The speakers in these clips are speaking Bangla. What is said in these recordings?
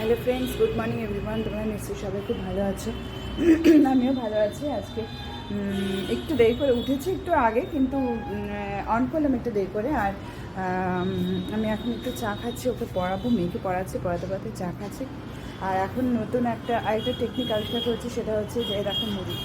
Hello friends, good morning everyone. তোমরা নিশ্চয়ই সবাই খুব ভালো আছো, আমিও ভালো আছি। আজকে একটু দেরি করে উঠেছি, একটু আগে, কিন্তু অন করলাম একটু দেরি করে। আর আমি এখন একটু চা খাচ্ছি, ওকে পড়াবো, মেয়েকে পড়াচ্ছি, পড়াতে পড়াতে চা খাচ্ছি। আর এখন নতুন আরেকটা টেকনিক আবিষ্কার করেছি, সেটা হচ্ছে যে দেখো মুড়ি।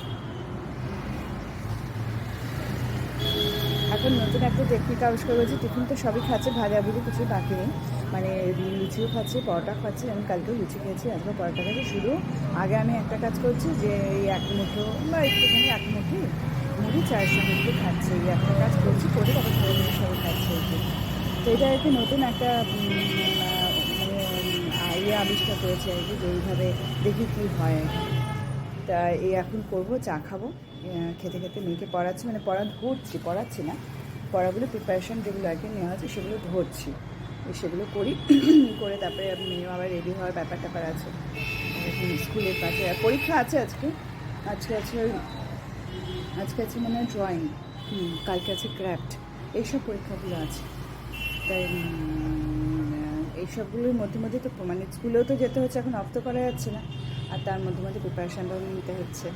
এখন নতুন একটা টেকনিক আবিষ্কার করেছি। টিফিন তো সবই খাচ্ছে, ভাজাভুজি কিছু বাকি নেই, মানে লুচিও খাচ্ছে, পরোটা খাচ্ছে। আমি কালকেও লুচি খেয়েছি, আজকে পরোটা খাচ্ছি। শুধু আগে আমি একটা কাজ করছি, যে এই এক মুঠো বা একটুখানি এক মুঠি মুড়ি চায়ের সঙ্গে একটু খাচ্ছে, এই একটা কাজ করছি, করে তারপর ঘরে মিলে সবাই খাচ্ছে। তো এটা আর কি নতুন একটা মানে আবিষ্কার করেছে আর কি, যে এইভাবে দেখি কী হয়। তা এই এখন করবো, চা খাবো, খেতে খেতে মেয়েকে পড়াচ্ছি, মানে পড়াচ্ছি না, পড়াগুলো প্রিপারেশান যেগুলো আর কি নেওয়া আছে সেগুলো ধরছি, সেগুলো করি। করে তারপরে মেয়ে আবার রেডি হওয়ার ব্যাপার আছে। স্কুলের কাছে পরীক্ষা আছে আজকে আছে মানে ড্রয়িং, কালকে আছে ক্রাফট, এইসব পরীক্ষাগুলো আছে। তাই এইসবগুলোর মধ্যে তো মানে স্কুলেও তো যেতে হচ্ছে, এখন অফ তো করা যাচ্ছে না, আর তার মধ্যে প্রিপারেশানটাও নিতে হচ্ছে।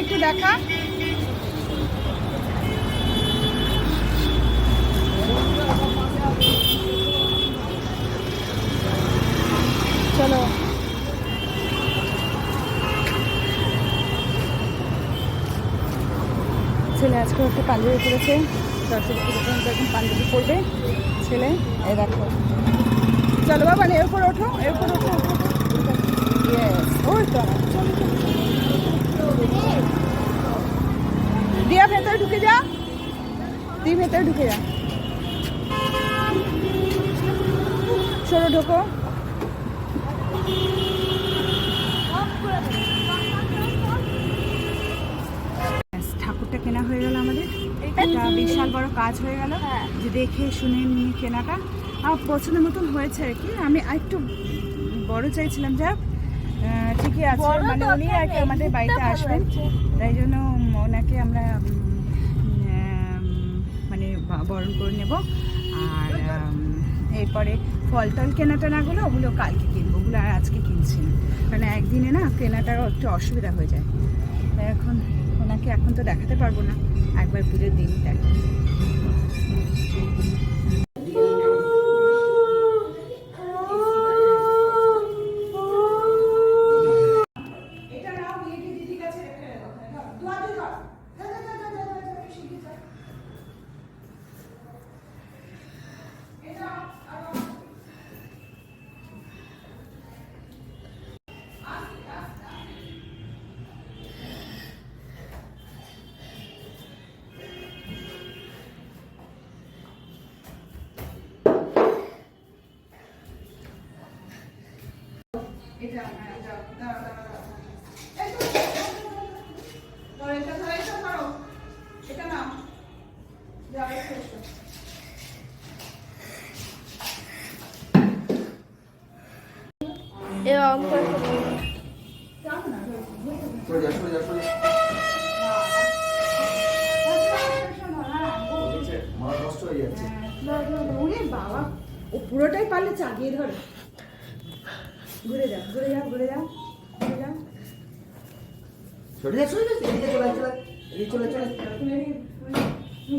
একটু দেখা চলো। ছেলে আজকে একটা পাঞ্জাবি পরেছে, সরস্বতী পুজোর এখন পাঞ্জাবি পরবে ছেলে। এই দেখো, চলো বাবা, এরপর ওঠো, ওই তো দিয়া ভেতরে ঢুকে যা, সরো, ঢোকো। ঠাকুরটা কেনা হয়ে গেল আমাদের, একটা বিশাল বড় কাজ হয়ে গেল, যে দেখে শুনে নিয়ে কেনাটা আমার পছন্দের মতন হয়েছে আর কি। আমি একটু বড় চাইছিলাম, যাক ঠিকই আছে, মানে উনি আর কি আমাদের বাড়িতে আসবেন, তাই জন্য ওনাকে আমরা মানে বরণ করে নেব। আর এরপরে ফল টল কেনাটানাগুলো ওগুলো কালকে কিনবো, ওগুলো আর আজকে কিনছি না, কারণ একদিনে না কেনাটা একটু অসুবিধা হয়ে যায়। তাই এখন ওনাকে এখন তো দেখাতে পারবো না। একবার পুজোর দিন দেখো। বাবা ও পুরোটাই পারলে চাগিয়ে ধরে। ঘুরে যাও ঘুরে যাও ঘুরে যাও ঘুরে যাও।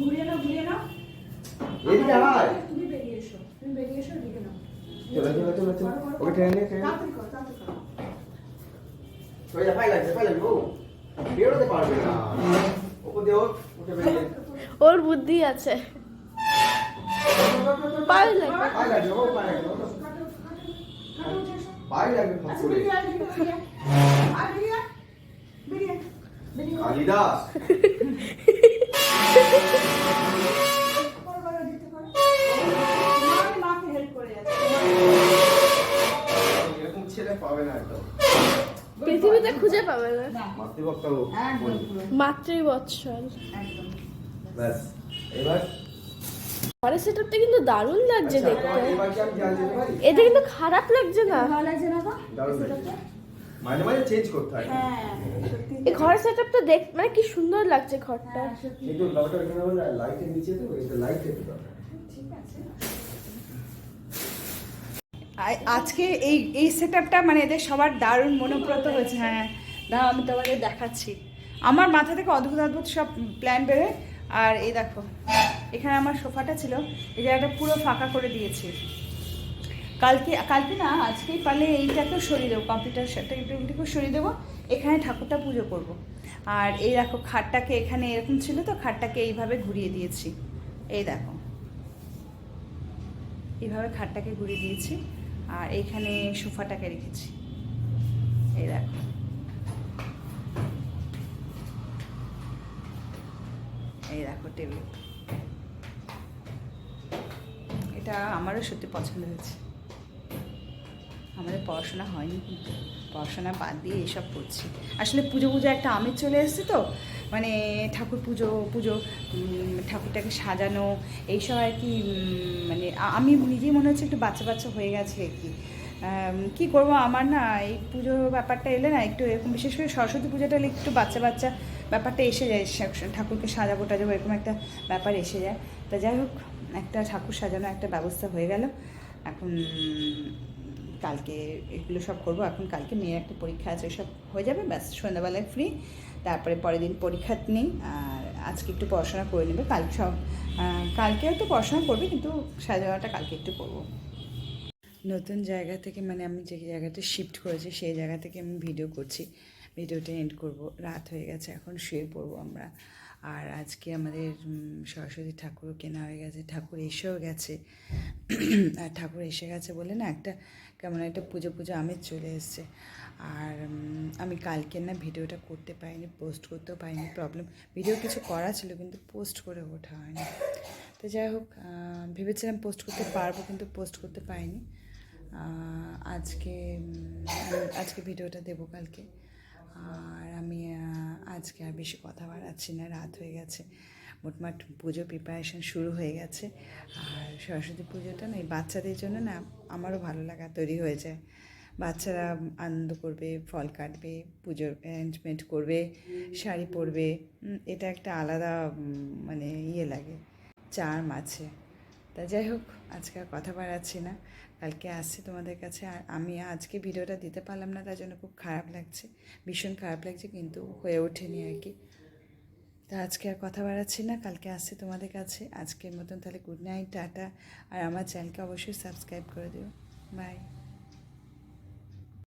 ঘুরিয়ে নাও ঘুরিয়ে নাও। তুমি বেরিয়ে এসো ঢুকে নাও। ওর বুদ্ধি আছে। কালিদাস এরকম ছেলে পাবে না একদম পৃথিবীতে খুঁজে পাবে না। মাতৃভক্ত মাতৃবৎসল। ব্যাস এবার ঘরের সেটআপটা কিন্তু দারুণ লাগছে দেখতে। এবার কি আমি জানতে পারি এটা কিন্তু খারাপ লাগছে না। ভালো লাগছে না তো? দারুণ লাগছে। মাঝে মাঝে চেঞ্জ করতে হয় হ্যাঁ সত্যি। এই ঘরের সেটআপটা দেখ মানে কি সুন্দর লাগছে ঘরটা। কিন্তু লাউটা এখানে আমরা লাইটের নিচে তো এটা লাইট দিতে হবে। ঠিক আছে। আজকে এই সেটআপটা মানে এদের সবার দারুণ মনোপ্রত হয়েছে। হ্যাঁ দাঁড়াও আমি তোমাদের দেখাচ্ছি। আমার মাথা থেকে অদ্ভুত অদ্ভুত সব প্ল্যান বেরোয়। আর এই দেখো এখানে আমার সোফাটা ছিল, এই জায়গাটা পুরো ফাঁকা করে দিয়েছি। কালকে না আজকেই পারলে এইটাকেও সরিয়ে দেবো, কম্পিউটার সেটটাকেও সরিয়ে দেবো, এখানে ঠাকুরটা পুজো করব। আর এই দেখো খাটটাকে এখানে এরকম ছিল তো খাটটাকে এইভাবে ঘুরিয়ে দিয়েছি। এই দেখো এইভাবে খাটটাকে ঘুরিয়ে দিয়েছি আর এইখানে সোফাটাকে রেখেছি। এই দেখো এই দেখো টেবিল, এটা আমারও সত্যি পছন্দ হয়েছে। আমাদের পড়াশোনা হয়নি কিন্তু পড়াশোনা বাদ দিয়ে এসব করছি। আসলে পুজো একটা আমেজ চলে এসেছে তো, মানে ঠাকুর পুজো ঠাকুরটাকে সাজানো এইসব আর কি। মানে আমি নিজেই মনে হচ্ছে একটু বাচ্চা বাচ্চা হয়ে গেছে আর কি। কী করবো, আমার না এই পুজো ব্যাপারটা এলে না একটু এরকম, বিশেষ করে সরস্বতী পুজোটা এলে একটু বাচ্চা ব্যাপারটা এসে যায়। ঠাকুরকে সাজাবো টাজাবো এরকম একটা ব্যাপার এসে যায়। তা যাই হোক একটা ঠাকুর সাজানো একটা ব্যবস্থা হয়ে গেল। এখন কালকে এগুলো সব করবো। এখন কালকে মেয়ের একটা পরীক্ষা আছে, সব হয়ে যাবে, ব্যাস সন্ধ্যাবেলায় ফ্রি। তারপরে পরের দিন পরীক্ষা নেই। আর আজকে একটু পড়াশোনা করে নেবে, কালকে একটু পড়াশোনা করবে, কিন্তু সাজানোটা কালকে একটু করবো। নতুন জায়গা থেকে মানে আমি যে জায়গাতে শিফট করেছি সেই জায়গা থেকে আমি ভিডিও করছি, ভিডিওটা এন্ড করব। রাত হয়ে গেছে, এখন শুয়ে পড়বো আমরা। আর আজকে আমাদের সরস্বতী ঠাকুরও কেনা হয়ে গেছে, ঠাকুর এসেও গেছে। আর ঠাকুর এসে গেছে বলে না একটা কেমন একটা পুজো আমেজ চলে এসছে। আর আমি কালকে না ভিডিওটা করতে পারিনি, পোস্ট করতেও পারিনি, প্রবলেম। ভিডিও কিছু করা ছিল কিন্তু পোস্ট করে ওঠা হয়নি। তো যাই হোক ভেবেছিলাম পোস্ট করতে পারবো, কিন্তু পোস্ট করতে পারিনি। আজকে ভিডিওটা দেবো কালকে। আর আমি আজকে আর বেশি কথা বাড়াচ্ছি না, রাত হয়ে গেছে। মোটমাট পুজো প্রিপারেশন শুরু হয়ে গেছে। আর সরস্বতী পুজোটা না এই বাচ্চাদের জন্য না আমারও ভালো লাগা তৈরি হয়ে যায়। বাচ্চারা আনন্দ করবে, ফল কাটবে, পুজোর অ্যারেঞ্জমেন্ট করবে, শাড়ি পরবে, এটা একটা আলাদা মানে লাগে, চার্ম আছে। তা যাই হোক আজকে আর কথা বাড়াচ্ছি না, কালকে আসছি তোমাদের কাছে। আর আমি আজকে ভিডিওটা দিতে পারলাম না, তার জন্য খুব খারাপ লাগছে, ভীষণ খারাপ লাগছে, কিন্তু হয়ে ওঠেনি আর কি। তা আজকে আর কথা বাড়াচ্ছি না, কালকে আসছি তোমাদের কাছে। আজকের মতন তাহলে গুড নাইট, টাটা। আর আমার চ্যানেলকে অবশ্যই সাবস্ক্রাইব করে দিও। বাই।